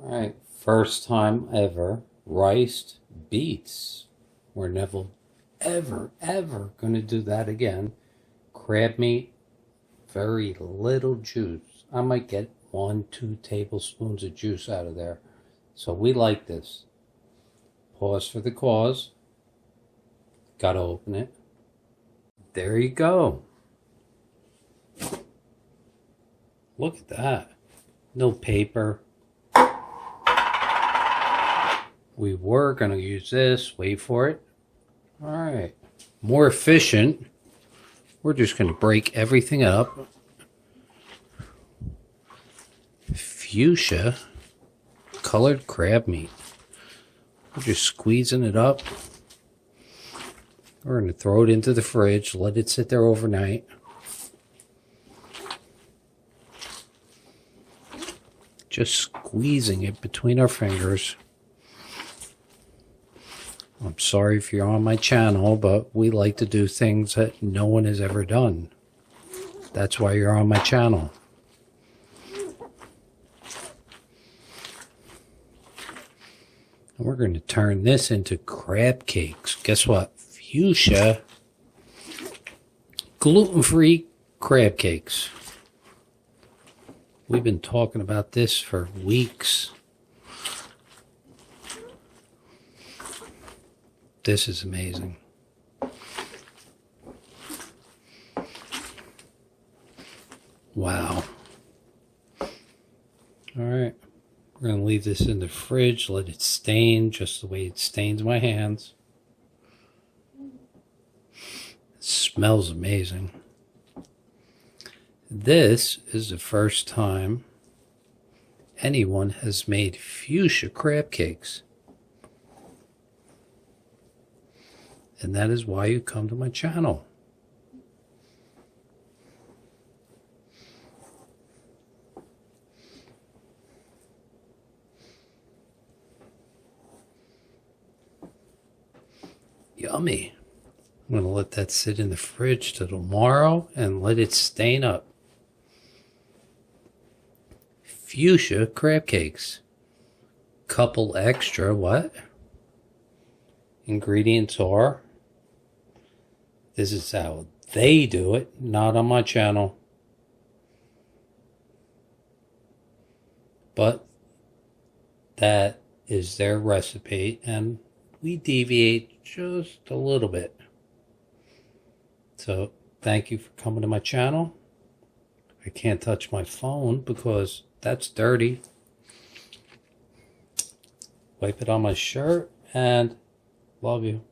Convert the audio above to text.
Alright, first time ever, riced beets. We're never, ever going to do that again. Crab meat, very little juice. I might get 1-2 tablespoons of juice out of there. So we like this. Pause for the cause. Gotta open it. There you go. Look at that. No paper. We were going to use this. Wait for it. All right. More efficient. We're just going to break everything up. Fuchsia colored crab meat. We're just squeezing it up. We're going to throw it into the fridge. Let it sit there overnight. Just squeezing it between our fingers. I'm sorry if you're on my channel, but we like to do things that no one has ever done. That's why you're on my channel. And we're going to turn this into crab cakes. Guess what? Fuchsia gluten-free crab cakes. We've been talking about this for weeks. This is amazing. Wow. All right. We're going to leave this in the fridge, let it stain just the way it stains my hands. It smells amazing. This is the first time anyone has made fuchsia crab cakes. And that is why you come to my channel. Yummy. I'm going to let that sit in the fridge till tomorrow and let it stain up. Fuchsia crab cakes. Couple extra, what? Ingredients are, this is how they do it, not on my channel. But that is their recipe, and we deviate just a little bit. So thank you for coming to my channel. I can't touch my phone because that's dirty. Wipe it on my shirt and love you.